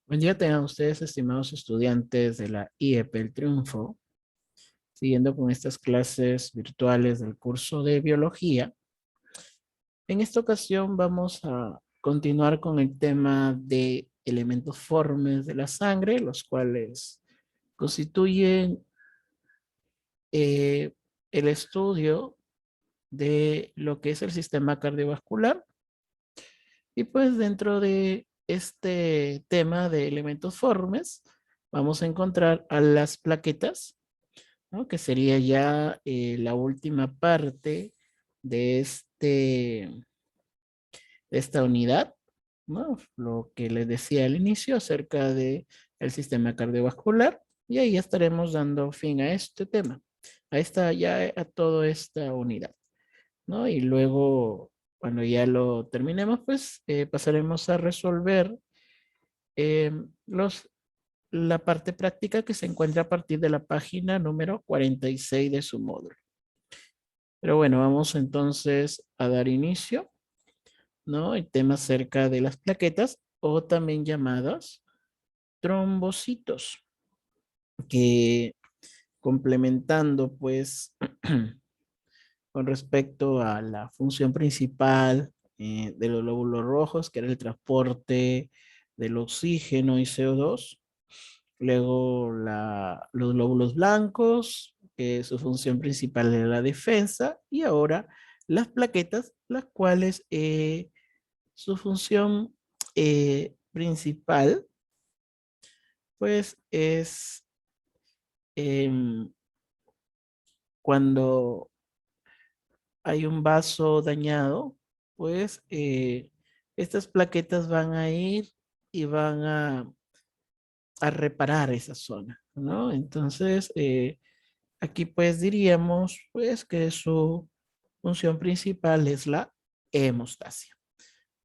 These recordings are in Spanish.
Buen día tengan ustedes, estimados estudiantes de la IEP El Triunfo, siguiendo con estas clases virtuales del curso de biología. En esta ocasión vamos a continuar con el tema de elementos formes de la sangre, los cuales constituyen eh, el estudio de lo que es el sistema cardiovascular. Y pues dentro de este tema de elementos formes, vamos a encontrar a las plaquetas, ¿no? Que sería ya la última parte de, de esta unidad, ¿no? Lo que les decía al inicio acerca de el sistema cardiovascular, y ahí estaremos dando fin a este tema, a toda esta unidad, ¿no? Y luego, cuando ya lo terminemos, pues pasaremos a resolver eh, los la parte práctica que se encuentra a partir de la página número 46 de su módulo. Pero bueno, vamos entonces a dar inicio, ¿no? El tema acerca de las plaquetas o también llamadas trombocitos, que complementando pues con respecto a la función principal de los glóbulos rojos, que era el transporte del oxígeno y CO2. Luego los glóbulos blancos, que su función principal era la defensa. Y ahora las plaquetas, las cuales su función principal, pues es em, cuando hay un vaso dañado, pues estas plaquetas van a ir y van a reparar esa zona, ¿no? Entonces, aquí pues diríamos pues que su función principal es la hemostasia.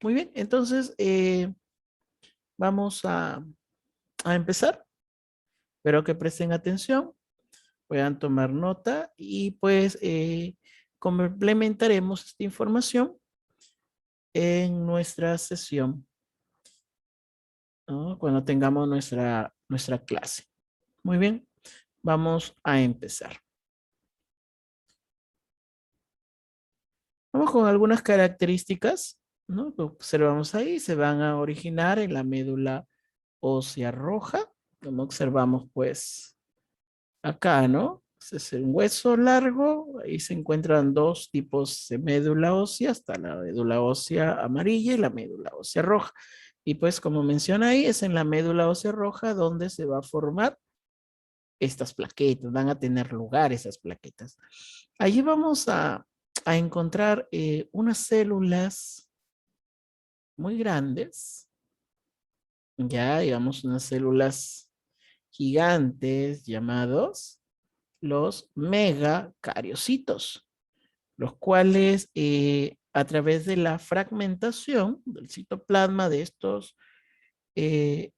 Muy bien, entonces vamos a empezar. Espero que presten atención, puedan tomar nota y pues complementaremos esta información en nuestra sesión, ¿no? Cuando tengamos nuestra clase. Muy bien, vamos a empezar. Vamos con algunas características, ¿no? Que observamos ahí, se van a originar en la médula ósea roja, como observamos pues acá, ¿no? Ese es un hueso largo, ahí se encuentran dos tipos de médula ósea, está la médula ósea amarilla y la médula ósea roja. Y pues como menciona ahí, es en la médula ósea roja donde se va a formar estas plaquetas, van a tener lugar esas plaquetas. Allí vamos a encontrar unas células muy grandes, ya digamos unas células gigantes llamados los megacariocitos, los cuales a través de la fragmentación del citoplasma de estos eh,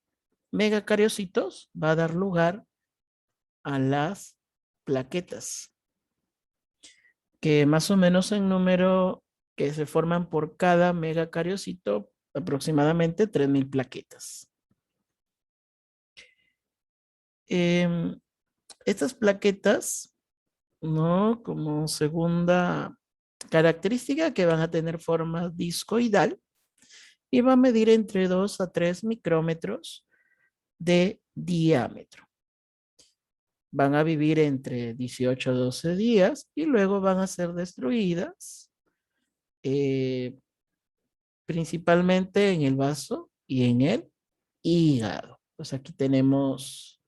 megacariocitos va a dar lugar a las plaquetas, que más o menos en número que se forman por cada megacariocito, aproximadamente 3.000 plaquetas. Em, Estas plaquetas, ¿no? Como segunda característica, que van a tener forma discoidal y va a medir entre 2 a 3 micrómetros de diámetro. Van a vivir entre 18 a 12 días y luego van a ser destruidas eh, principalmente en el vaso y en el hígado. Pues aquí tenemos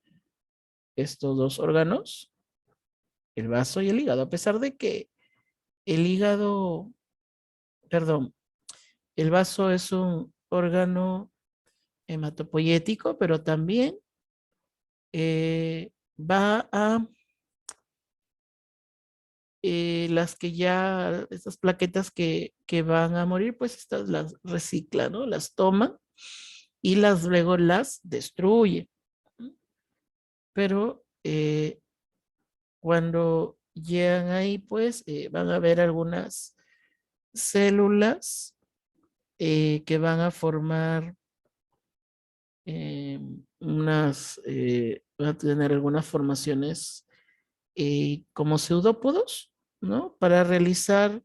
estos dos órganos, el vaso y el hígado, a pesar de que el hígado, perdón, el vaso es un órgano hematopoyético, pero también va a las que ya, estas plaquetas que van a morir, pues estas las recicla, ¿no? Las toma y las luego las destruye. Pero cuando llegan ahí, pues van a haber algunas células que van a formar va a tener algunas formaciones como pseudópodos, ¿no? Para realizar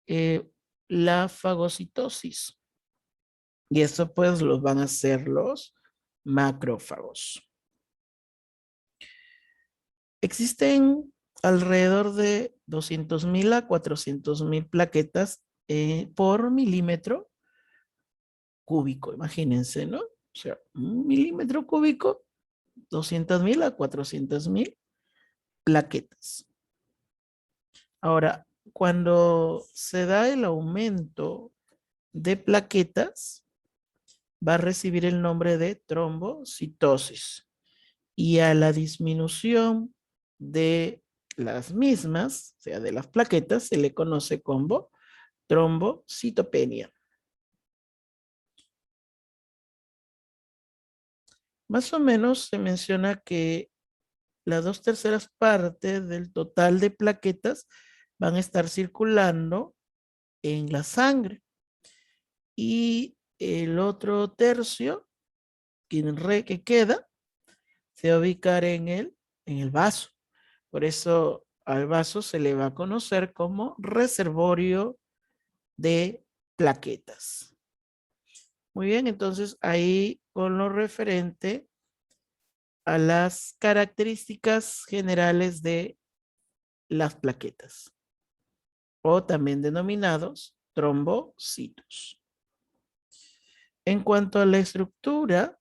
eh, la fagocitosis. Y eso pues los van a hacer los macrófagos. Existen alrededor de 200.000 a 400.000 plaquetas por milímetro cúbico, imagínense, ¿no? O sea, un milímetro cúbico, 200.000 a 400.000 plaquetas. Ahora, cuando se da el aumento de plaquetas, va a recibir el nombre de trombocitosis. Y a la disminución de las mismas, o sea, de las plaquetas, se le conoce como trombocitopenia. Más o menos se menciona que las 2/3 partes del total de plaquetas van a estar circulando en la sangre y el otro tercio que queda se va a ubicar en el vaso. Por eso al vaso se le va a conocer como reservorio de plaquetas. Muy bien, entonces ahí con lo referente a las características generales de las plaquetas, o también denominados trombocitos. En cuanto a la estructura,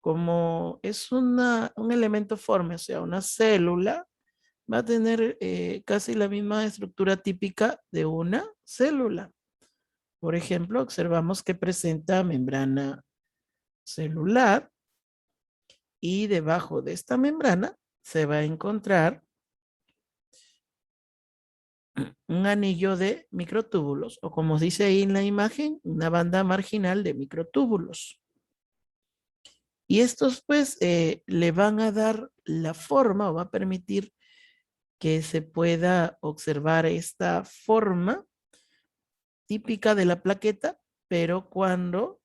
como es un elemento forme, o sea, una célula, va a tener casi la misma estructura típica de una célula. Por ejemplo, observamos que presenta membrana celular y debajo de esta membrana se va a encontrar un anillo de microtúbulos, o como dice ahí en la imagen, una banda marginal de microtúbulos. Y estos pues le van a dar la forma o va a permitir que se pueda observar esta forma típica de la plaqueta, pero cuando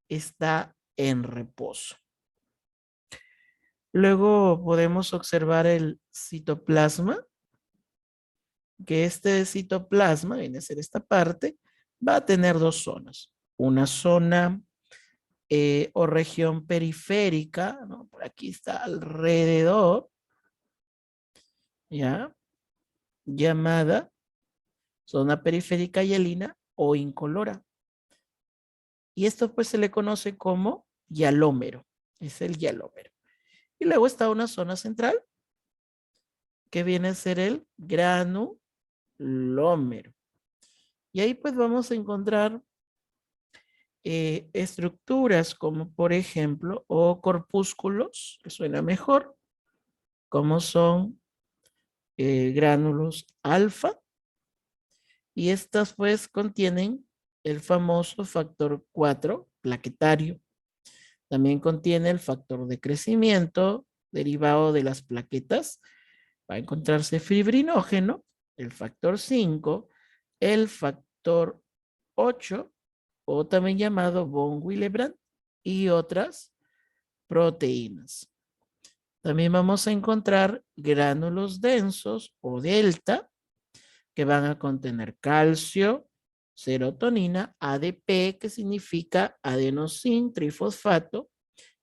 está en reposo. Luego podemos observar el citoplasma, que este citoplasma, viene a ser esta parte, va a tener dos zonas. Una zona o región periférica, ¿no? Por aquí está alrededor, ¿ya? Llamada zona periférica hialina o incolora. Y esto pues se le conoce como hialómero, es el hialómero. Y luego está una zona central que viene a ser el granulómero. Y ahí pues vamos a encontrar estructuras como por ejemplo, o corpúsculos, que suena mejor, como son gránulos alfa, y estas pues contienen el famoso factor 4 plaquetario. También contiene el factor de crecimiento derivado de las plaquetas. Va a encontrarse fibrinógeno, el factor 5, el factor 8, o también llamado von Willebrand, y otras proteínas. También vamos a encontrar gránulos densos o delta que van a contener calcio, serotonina, ADP, que significa adenosín trifosfato,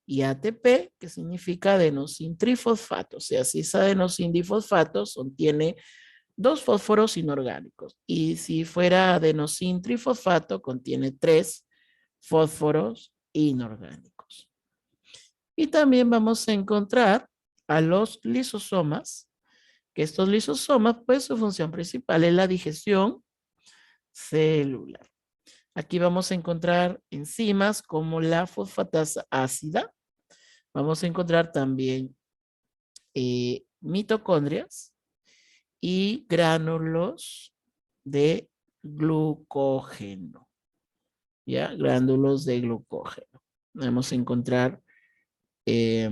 y ATP, que significa adenosín trifosfato. O sea, si es adenosín difosfato, contiene dos fósforos inorgánicos. Y si fuera adenosín trifosfato, contiene 3 fósforos inorgánicos. Y también vamos a encontrar a los lisosomas, que estos lisosomas, pues su función principal es la digestión celular. Aquí vamos a encontrar enzimas como la fosfatasa ácida. Vamos a encontrar también mitocondrias y gránulos de glucógeno. ¿Ya? Gránulos de glucógeno. Vamos a encontrar, eh,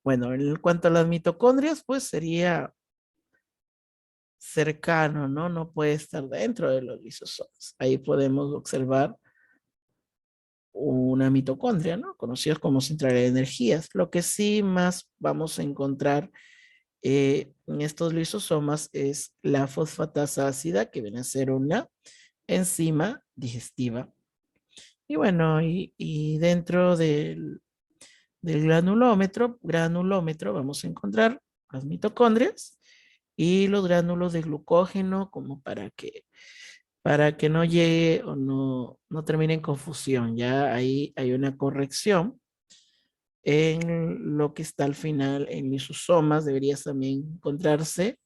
bueno, en cuanto a las mitocondrias, pues sería cercano, ¿no? No puede estar dentro de los lisosomas. Ahí podemos observar una mitocondria, ¿no? Conocidos como centrales de energías. Lo que sí más vamos a encontrar en estos lisosomas es la fosfatasa ácida, que viene a ser una enzima digestiva. Y bueno, y dentro del granulómetro vamos a encontrar las mitocondrias y los gránulos de glucógeno como para que no llegue o no termine en confusión. Ya ahí hay una corrección en lo que está al final en lisosomas. Deberías también encontrarse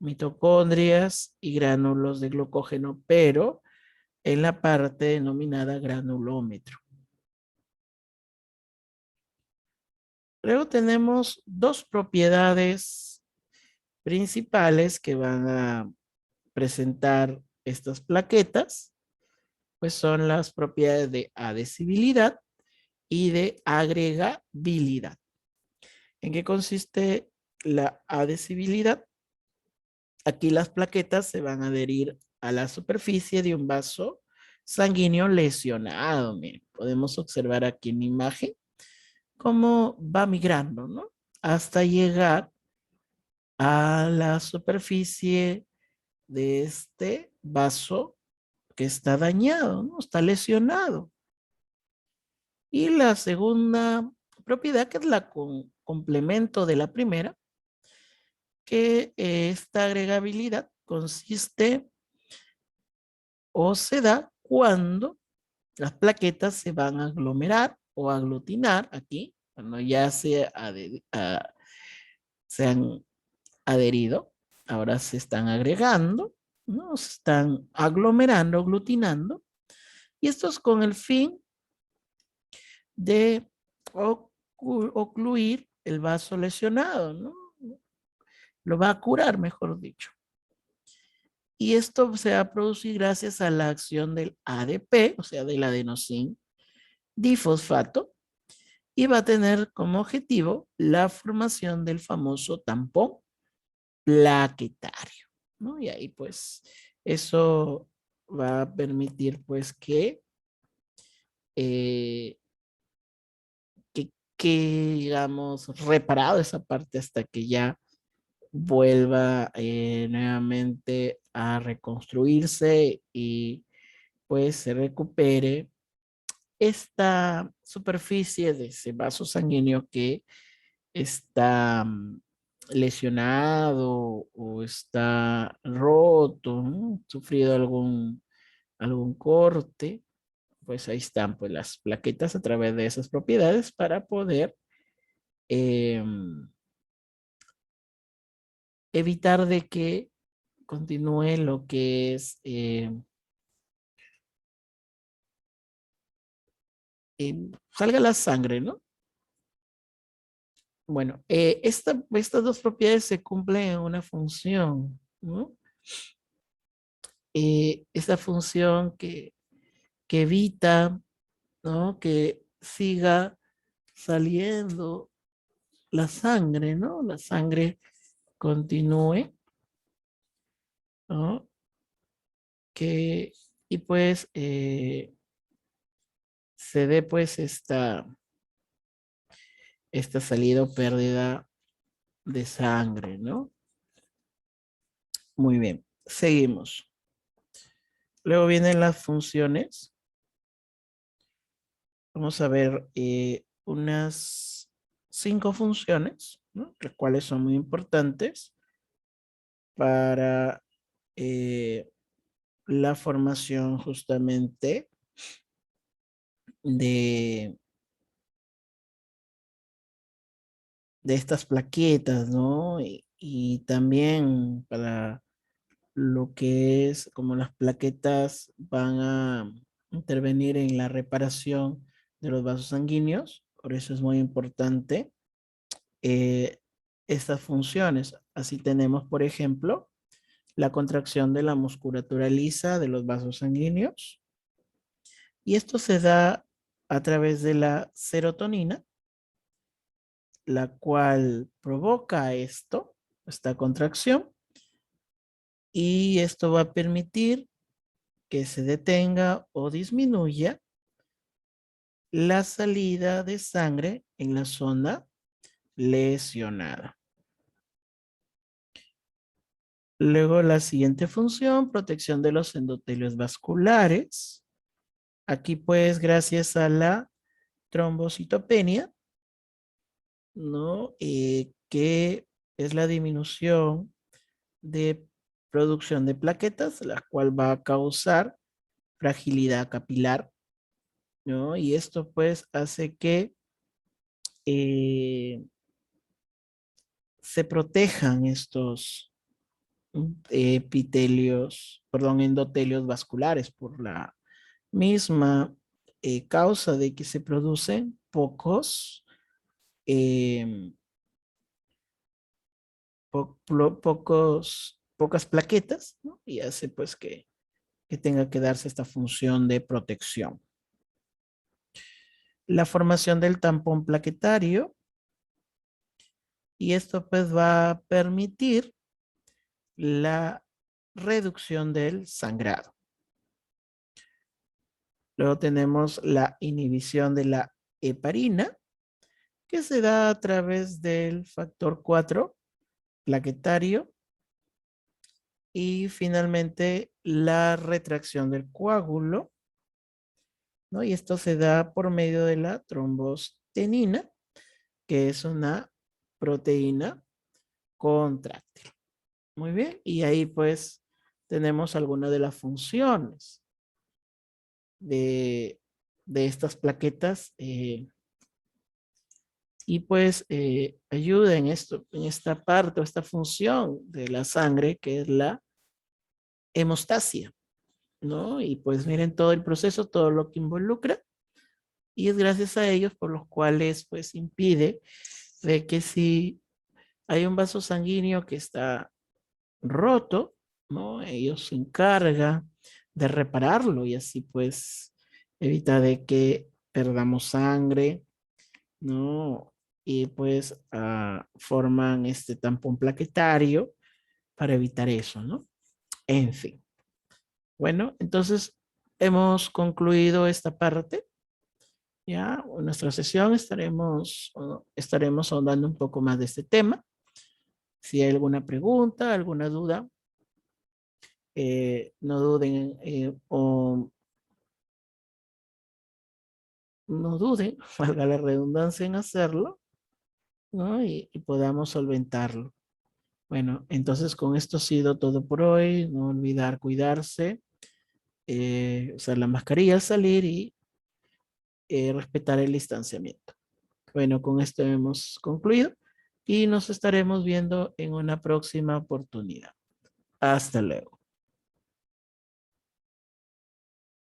mitocondrias y gránulos de glucógeno, pero en la parte denominada granulómetro. Luego tenemos dos propiedades principales que van a presentar estas plaquetas, pues son las propiedades de adhesibilidad y de agregabilidad. ¿En qué consiste la adhesibilidad? Aquí las plaquetas se van a adherir a la superficie de un vaso sanguíneo lesionado. Miren, podemos observar aquí en imagen cómo va migrando, ¿no? Hasta llegar a la superficie de este vaso que está dañado, ¿no? Está lesionado. Y la segunda propiedad, que es la complemento de la primera, que esta agregabilidad consiste o se da cuando las plaquetas se van a aglomerar o aglutinar aquí, cuando ya se han adherido, ahora se están agregando, ¿no? Se están aglomerando, aglutinando, y esto es con el fin de ocluir el vaso lesionado, ¿no? Lo va a curar, mejor dicho. Y esto se va a producir gracias a la acción del ADP, o sea, del adenosín difosfato, y va a tener como objetivo la formación del famoso tampón plaquetario, ¿no? Y ahí pues eso va a permitir pues eh, que digamos reparado esa parte hasta que ya vuelva nuevamente a reconstruirse y pues se recupere esta superficie de ese vaso sanguíneo que está lesionado o está roto, ¿no? Sufrido algún corte, pues ahí están pues las plaquetas a través de esas propiedades para poder em, evitar de que continúe lo que es salga la sangre, ¿no? Bueno, estas dos propiedades se cumplen en una función, ¿no? Esta función que evita, ¿no? Que siga saliendo la sangre, ¿no? La sangre continúe, ¿no? Y pues se dé pues esta salida o pérdida de sangre, ¿no? Muy bien, seguimos. Luego vienen las funciones. Vamos a ver unas 5 funciones, ¿no? Las cuales son muy importantes para eh, la formación justamente de, de estas plaquetas, ¿no? Y también para lo que es como las plaquetas van a intervenir en la reparación de los vasos sanguíneos. Por eso es muy importante eh, estas funciones. Así tenemos, por ejemplo, la contracción de la musculatura lisa de los vasos sanguíneos. Y esto se da a través de la serotonina, la cual provoca esta contracción, y esto va a permitir que se detenga o disminuya la salida de sangre en la zona lesionada. Luego la siguiente función, protección de los endotelios vasculares. Aquí pues gracias a la trombocitopenia, ¿no? Que es la disminución de producción de plaquetas, la cual va a causar fragilidad capilar, ¿no? Y esto pues hace que eh, se protejan estos epitelios, perdón, endotelios vasculares por la misma causa de que se producen eh, pocas plaquetas, ¿no? Y hace pues que tenga que darse esta función de protección. La formación del tampón plaquetario, y esto pues va a permitir la reducción del sangrado. Luego tenemos la inhibición de la heparina, que se da a través del factor 4 plaquetario. Y finalmente la retracción del coágulo, ¿no? Y esto se da por medio de la trombostenina, que es una proteína contráctil. Muy bien, y ahí pues tenemos algunas de las funciones de, de estas plaquetas y pues ayuda en esto, en esta parte o esta función de la sangre que es la hemostasia, ¿no? Y pues miren todo el proceso, todo lo que involucra y es gracias a ellos por los cuales pues impide de que si hay un vaso sanguíneo que está roto, ¿no? Ellos se encargan de repararlo y así pues evita de que perdamos sangre, ¿no? Y pues forman este tampón plaquetario para evitar eso, ¿no? En fin. Bueno, entonces hemos concluido esta parte. Ya, en nuestra sesión estaremos ahondando un poco más de este tema. Si hay alguna pregunta, alguna duda, no duden o no duden, valga la redundancia en hacerlo, ¿no? Y podamos solventarlo. Bueno, entonces con esto ha sido todo por hoy. No olvidar cuidarse, usar la mascarilla al salir y respetar el distanciamiento. Bueno, con esto hemos concluido y nos estaremos viendo en una próxima oportunidad. Hasta luego.